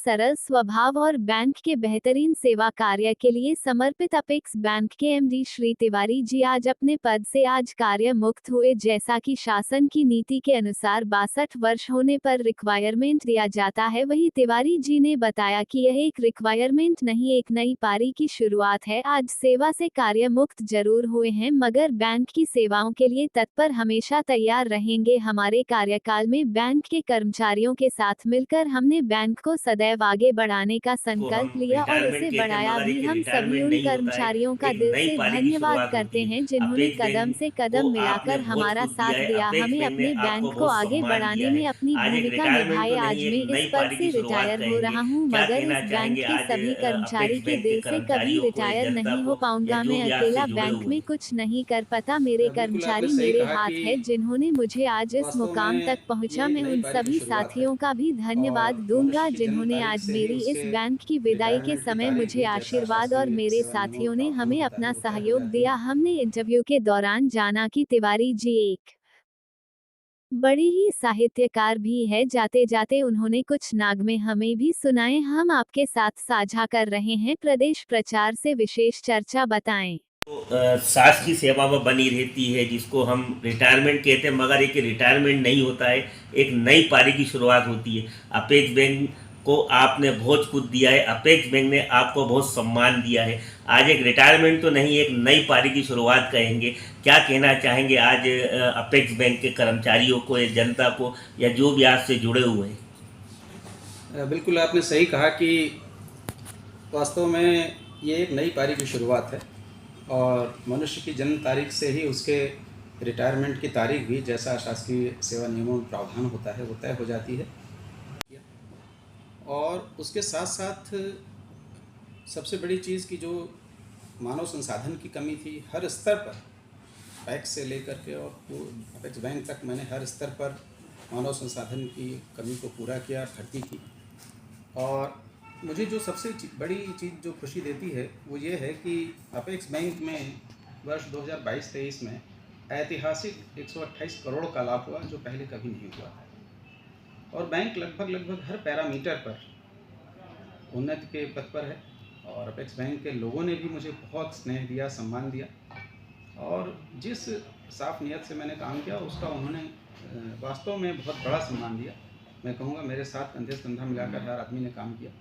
सरल स्वभाव और बैंक के बेहतरीन सेवा कार्य के लिए समर्पित अपेक्स बैंक के एमडी श्री तिवारी जी आज अपने पद से आज कार्य मुक्त हुए। जैसा कि शासन की नीति के अनुसार 62 वर्ष होने पर रिक्वायरमेंट दिया जाता है, वही तिवारी जी ने बताया कि यह एक रिक्वायरमेंट नहीं, एक नई पारी की शुरुआत है। आज सेवा से कार्य मुक्त जरूर हुए हैं, मगर बैंक की सेवाओं के लिए तत्पर हमेशा तैयार रहेंगे। हमारे कार्यकाल में बैंक के कर्मचारियों के साथ मिलकर हमने बैंक को सदैव आगे बढ़ाने का को हम संकल्प लिया और रिटायरमेंट उसे कहते हैं, बढ़ाया मगर भी। एक हम सभी रिटायरमेंट उन नहीं होता है, कर्मचारियों का एक दिल नई से पारी की धन्यवाद शुरुआत करते होती है। हैं, जिन्होंने अपेक्स कदम बैंक से को कदम आपने मिलाकर बहुत हमारा कुछ साथ दिया है, दिया, अपेक्स हमें बैंक ने अपने आपको बैंक को बहुत आगे सम्मान बढ़ाने दिया में है। अपनी आज एक भूमिका रिटायरमेंट निभाए। तो आज नहीं, मैं एक इस नई पद पारी से की शुरुआत रिटायर हो कहेंगे। रहा हूँ, क्या मगर कहना इस बैंक चाहेंगे के आज सभी कर्मचारी अपेक्स के बैंक के दिल से कभी कर्मचारियों को या रिटायर जनता नहीं हो को, या पाऊंगा। जो मैं भी आपसे अकेला जुड़े बैंक हुए में हैं? कुछ नहीं कर पाता, मेरे बिल्कुल आपने कर्मचारी सही मेरे कहा हाथ कि है, जिन्होंने मुझे आज इस वास्तव मुकाम तक में पहुंचा। ये एक मैं नई उन पारी की सभी शुरुआत है साथियों का भी धन्यवाद और दूंगा, मनुष्य की जन्म जिन्होंने तारीख आज से ही मेरी इस उसके बैंक की विदाई के रिटायरमेंट की समय तारीख मुझे भी जैसा आशीर्वाद और शासकीय मेरे सेवा नियमों साथियों में ने प्रावधान हमें होता है अपना वो तय हो सहयोग जाती दिया। है। हमने इंटरव्यू के दौरान जाना कि तिवारी जी एक बड़ी ही साहित्यकार भी है। जाते जाते उन्होंने कुछ नागमे हमें भी सुनाए, हम आपके साथ साझा कर रहे हैं। प्रदेश प्रचार से विशेष चर्चा बताएं। तो सास की सेवा में बनी रहती है, जिसको हम रिटायरमेंट कहते हैं, मगर एक रिटायरमेंट नहीं होता है, एक नई पारी की शुरुआत होती है। अपेक्स बैंक को आपने बहुत कुछ दिया है, अपेक्स बैंक ने आपको बहुत सम्मान दिया है। आज एक रिटायरमेंट तो नहीं, एक नई पारी की शुरुआत कहेंगे। क्या कहना चाहेंगे आज अपेक्स बैंक के कर्मचारियों को या जनता को, या जो भी आज से जुड़े हुए हैं? बिल्कुल आपने सही कहा कि वास्तव में ये एक नई पारी की शुरुआत है और मनुष्य की जन्म तारीख से ही उसके रिटायरमेंट की तारीख भी जैसा शासकीय सेवा नियमों में प्रावधान होता है वो तय हो जाती है। और उसके साथ साथ सबसे बड़ी चीज़ की जो मानव संसाधन की कमी थी हर स्तर पर, पैक्स से लेकर के और अपेक्स बैंक तक, मैंने हर स्तर पर मानव संसाधन की कमी को पूरा किया, भर्ती की। और मुझे जो सबसे बड़ी चीज़ जो खुशी देती है वो ये है कि अपेक्स बैंक में वर्ष 2022-23 में ऐतिहासिक 128 करोड़ का लाभ हुआ, जो पहले कभी नहीं हुआ था। और बैंक लगभग हर पैरामीटर पर उन्नति के पथ पर है और अपेक्स बैंक के लोगों ने भी मुझे बहुत स्नेह दिया, सम्मान दिया और जिस साफ नीयत से मैंने काम किया उसका उन्होंने वास्तव में बहुत बड़ा सम्मान दिया। मैं कहूँगा मेरे साथ कंधे से कंधा मिलाकर हर आदमी ने काम किया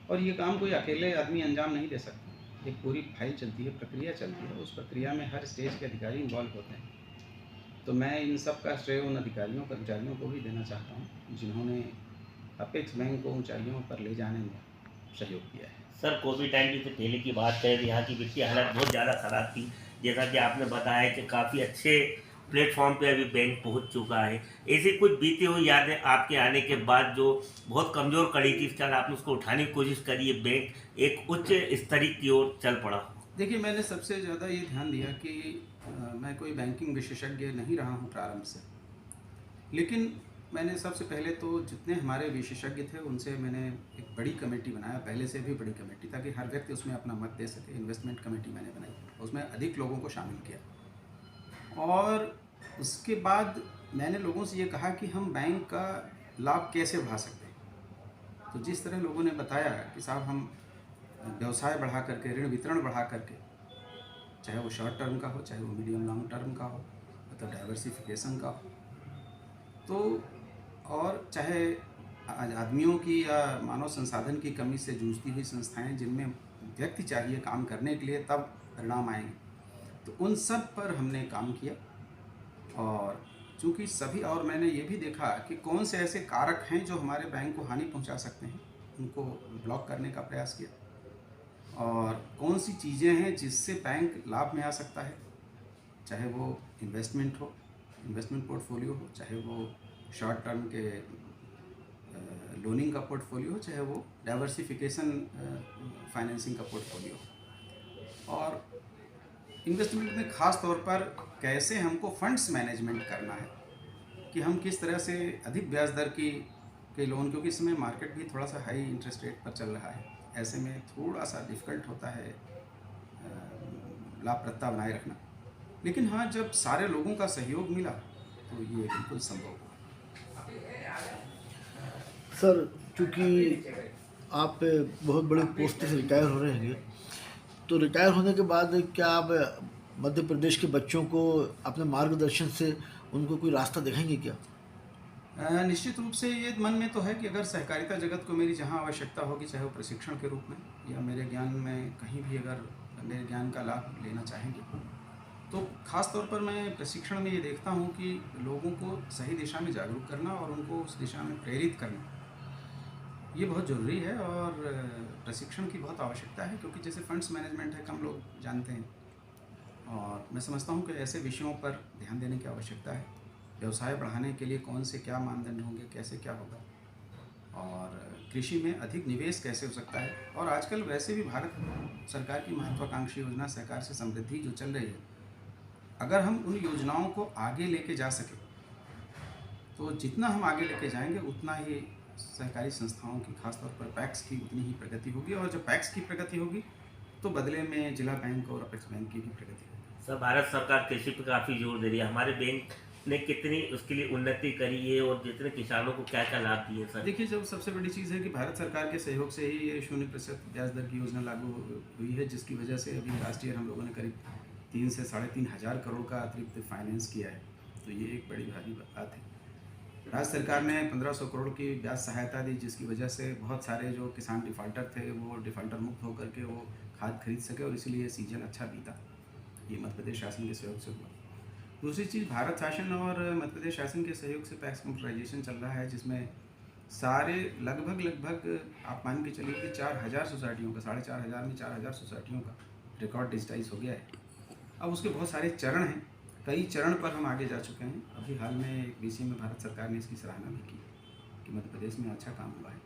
और ये काम कोई अकेले आदमी अंजाम नहीं दे सकता। एक पूरी फाइल चलती है, प्रक्रिया चलती है, उस प्रक्रिया में हर स्टेज के अधिकारी इन्वॉल्व होते हैं। तो मैं इन सब का श्रेय उन अधिकारियों कर्मचारियों को भी देना चाहता हूँ जिन्होंने अपेक्स बैंक को ऊंचाइयों पर ले जाने में सहयोग किया है। सर, कोविड 19 से पहले की बात करें तो यहाँ की वित्तीय हालत बहुत ज़्यादा ख़राब थी। जैसा कि आपने बताया कि काफ़ी अच्छे प्लेटफॉर्म पे अभी बैंक पहुँच चुका है। ऐसी कुछ बीती हुई यादें आपके आने के बाद जो बहुत कमज़ोर कड़ी थी, इस तरह आपने उसको उठाने की कोशिश करी है, बैंक एक उच्च स्तरीय की ओर चल पड़ा? देखिए, मैंने सबसे ज़्यादा ये ध्यान दिया कि मैं कोई बैंकिंग विशेषज्ञ नहीं रहा हूँ प्रारंभ से, लेकिन मैंने सबसे पहले तो जितने हमारे विशेषज्ञ थे उनसे मैंने एक बड़ी कमेटी बनाया, पहले से भी बड़ी कमेटी, ताकि हर व्यक्ति उसमें अपना मत दे सके। इन्वेस्टमेंट कमेटी मैंने बनाई, उसमें अधिक लोगों को शामिल किया और उसके बाद मैंने लोगों से ये कहा कि हम बैंक का लाभ कैसे बढ़ा सकते हैं। तो जिस तरह लोगों ने बताया कि साहब हम व्यवसाय बढ़ा करके, ऋण वितरण बढ़ा करके, चाहे वो शॉर्ट टर्म का हो, चाहे वो मीडियम लॉन्ग टर्म का हो, मतलब डाइवर्सिफिकेशन का हो, तो और चाहे आदमियों की या मानव संसाधन की कमी से जूझती हुई संस्थाएं जिनमें व्यक्ति चाहिए काम करने के लिए, तब परिणाम आएंगे, तो उन सब पर हमने काम किया। और चूँकि सभी, और मैंने ये भी देखा कि कौन से ऐसे कारक हैं जो हमारे बैंक को हानि पहुंचा सकते हैं, उनको ब्लॉक करने का प्रयास किया। और कौन सी चीज़ें हैं जिससे बैंक लाभ में आ सकता है, चाहे वो इन्वेस्टमेंट हो, इन्वेस्टमेंट पोर्टफोलियो हो, चाहे वो शॉर्ट टर्म के लोनिंग का पोर्टफोलियो हो, चाहे वो डाइवर्सिफिकेशन फाइनेंसिंग का पोर्टफोलियो हो। और इन्वेस्टमेंट में ख़ास तौर पर कैसे हमको फंड्स मैनेजमेंट करना है, कि हम किस तरह से अधिक ब्याज दर के लोन, क्योंकि इस समय मार्केट भी थोड़ा सा हाई इंटरेस्ट रेट पर चल रहा है, ऐसे में थोड़ा सा डिफ़िकल्ट होता है लाभप्रदता बनाए रखना। लेकिन हाँ, जब सारे लोगों का सहयोग मिला तो ये बिल्कुल संभव हुआ। सर, चूँकि आप बहुत बड़े पोस्ट से रिटायर हो रहे हैं, तो रिटायर होने के बाद क्या आप मध्य प्रदेश के बच्चों को अपने मार्गदर्शन से उनको कोई रास्ता दिखाएंगे क्या? निश्चित रूप से ये मन में तो है कि अगर सहकारिता जगत को मेरी जहाँ आवश्यकता होगी, चाहे वो प्रशिक्षण के रूप में या मेरे ज्ञान में कहीं भी अगर मेरे ज्ञान का लाभ लेना चाहेंगे, तो ख़ास तौर पर मैं प्रशिक्षण में ये देखता हूँ कि लोगों को सही दिशा में जागरूक करना और उनको उस दिशा में प्रेरित करना, ये बहुत ज़रूरी है। और प्रशिक्षण की बहुत आवश्यकता है, क्योंकि जैसे फंड्स मैनेजमेंट है, कम लोग जानते हैं, और मैं समझता हूँ कि ऐसे विषयों पर ध्यान देने की आवश्यकता है। व्यवसाय बढ़ाने के लिए कौन से क्या मानदंड होंगे, कैसे क्या होगा, और कृषि में अधिक निवेश कैसे हो सकता है। और आजकल वैसे भी भारत सरकार की महत्वाकांक्षी योजना सहकार से समृद्धि जो चल रही है, अगर हम उन योजनाओं को आगे लेके जा सके, तो जितना हम आगे लेके जाएंगे उतना ही सहकारी संस्थाओं की, खासतौर पर पैक्स की, उतनी ही प्रगति होगी। और जब पैक्स की प्रगति होगी तो बदले में जिला बैंक और अपेक्स बैंक की भी प्रगति होगी। सर, भारत सरकार कृषि पर काफ़ी जोर दे रही है। हमारे बैंक ने कितनी उसके लिए उन्नति करी है और जितने किसानों को क्या क्या लाभ दिए सर? देखिए, जब सबसे बड़ी चीज़ है कि भारत सरकार के सहयोग से ही ये 0% ब्याज दर की योजना लागू हुई है, जिसकी वजह से अभी लास्ट ईयर हम लोगों ने करीब 3 से 3.5 हज़ार करोड़ का अतिरिक्त फाइनेंस किया है। तो ये एक बड़ी भारी बात है। राज्य सरकार ने 1500 करोड़ की ब्याज सहायता दी, जिसकी वजह से बहुत सारे जो किसान डिफ़ाल्टर थे वो डिफ़ाल्टर मुक्त होकर के वो खाद खरीद सके, और इसीलिए सीजन अच्छा बीता। ये मध्य प्रदेश शासन के सहयोग से हुआ। दूसरी चीज़, भारत शासन और मध्य प्रदेश शासन के सहयोग से पैक्स कंप्यूटराइजेशन चल रहा है, जिसमें सारे लगभग आप मान के चलिए कि 4000 सोसाइटियों का, 4500 में 4000 सोसाइटियों का रिकॉर्ड डिजिटाइज हो गया है। अब उसके बहुत सारे चरण हैं, कई चरण पर हम आगे जा चुके हैं। अभी हाल में एक BC में भारत सरकार ने इसकी सराहना भी की कि मध्य प्रदेश में अच्छा काम हुआ है।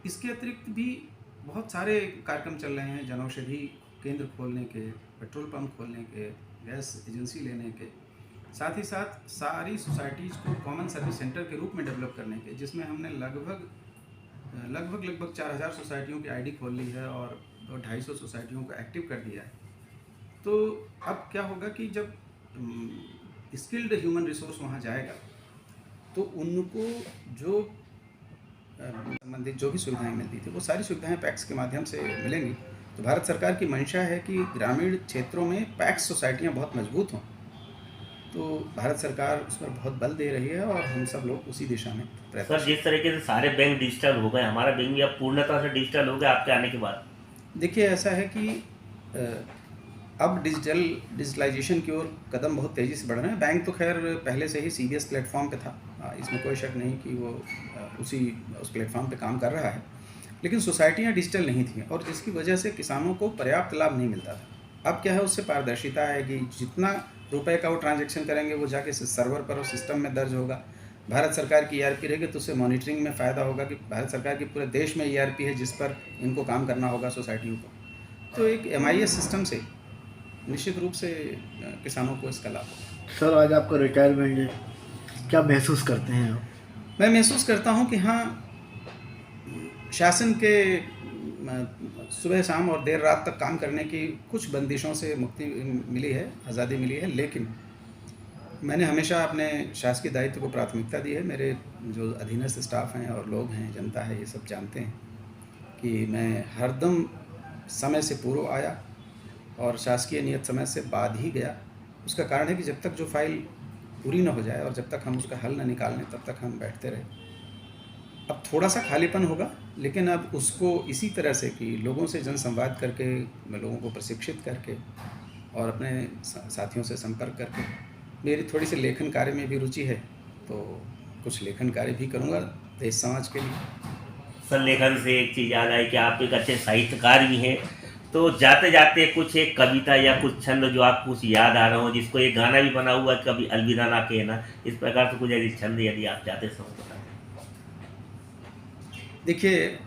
इसके अतिरिक्त भी बहुत सारे कार्यक्रम चल रहे हैं, जनौषधि केंद्र खोलने के, पेट्रोल पंप खोलने के, गैस एजेंसी लेने के, साथ ही साथ सारी सोसाइटीज़ को कॉमन सर्विस सेंटर के रूप में डेवलप करने के, जिसमें हमने लगभग 4000 सोसाइटियों की ID खोल ली है और 250 सोसाइटियों को एक्टिव कर दिया है। तो अब क्या होगा कि जब स्किल्ड ह्यूमन रिसोर्स वहाँ जाएगा, तो उनको जो संबंधित जो भी सुविधाएं मिलती थी, वो सारी सुविधाएं पैक्स के माध्यम से मिलेंगी। तो भारत सरकार की मंशा है कि ग्रामीण क्षेत्रों में पैक्स सोसाइटियां बहुत मजबूत हों। तो भारत सरकार उस पर बहुत बल दे रही है और हम सब लोग उसी दिशा में प्रयत्न। सर, जिस तरीके से सारे बैंक डिजिटल हो गए, हमारा बैंक भी अब पूर्णतः से डिजिटल हो गया आपके आने के बाद। देखिए, ऐसा है कि अब डिजिटलाइजेशन की ओर कदम बहुत तेज़ी से बढ़ रहे हैं। बैंक तो खैर पहले से ही CBS प्लेटफॉर्म पे था, इसमें कोई शक नहीं कि वो उस प्लेटफॉर्म पे काम कर रहा है, लेकिन सोसाइटियाँ डिजिटल नहीं थीं, और जिसकी वजह से किसानों को पर्याप्त लाभ नहीं मिलता था। अब क्या है, उससे पारदर्शिता है कि जितना रुपए का वो ट्रांजैक्शन करेंगे वो जाके सर्वर पर और सिस्टम में दर्ज होगा। भारत सरकार की ERP रहेगी तो उससे मॉनिटरिंग में फ़ायदा होगा कि भारत सरकार की पूरे देश में ERP है जिस पर इनको काम करना होगा सोसाइटियों को। तो एक MIS सिस्टम से निश्चित रूप से किसानों को इसका लाभ होगा। सर, आज आपका रिटायरमेंट है, क्या महसूस करते हैं आप? मैं महसूस करता हूँ कि हाँ, शासन के सुबह शाम और देर रात तक काम करने की कुछ बंदिशों से मुक्ति मिली है, आज़ादी मिली है, लेकिन मैंने हमेशा अपने शासकीय दायित्व को प्राथमिकता दी है। मेरे जो अधीनस्थ स्टाफ हैं और लोग हैं, जनता है, ये सब जानते हैं कि मैं हरदम समय से पूर्व आया और शासकीय नियत समय से बाद ही गया। उसका कारण है कि जब तक जो फाइल पूरी न हो जाए और जब तक हम उसका हल न निकाल लें, तब तक हम बैठते रहे। अब थोड़ा सा खालीपन होगा, लेकिन अब उसको इसी तरह से कि लोगों से जनसंवाद करके, मैं लोगों को प्रशिक्षित करके और अपने साथियों से संपर्क करके, मेरी थोड़ी सी लेखन कार्य में भी रुचि है, तो कुछ लेखन कार्य भी करूँगा देश समाज के लिए। सर, लेखन से एक चीज़ याद आई कि आप एक अच्छे साहित्यकार भी हैं, तो जाते जाते कुछ एक कविता या कुछ छंद जो आपको कुछ याद आ रहा हो, जिसको एक गाना भी बना हुआ है, कभी अलविदा ना कहना, इस प्रकार से कुछ यदि छंद यदि आप जाते समय बताएं। देखिए,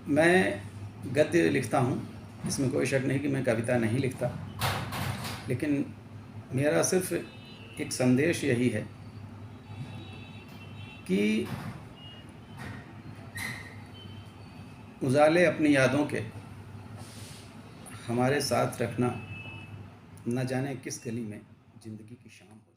मैं गद्य लिखता हूँ, इसमें कोई शक नहीं कि मैं कविता नहीं लिखता, लेकिन मेरा सिर्फ एक संदेश यही है कि उजाले अपनी यादों के हमारे साथ रखना, न जाने किस गली में ज़िंदगी की शाम हो।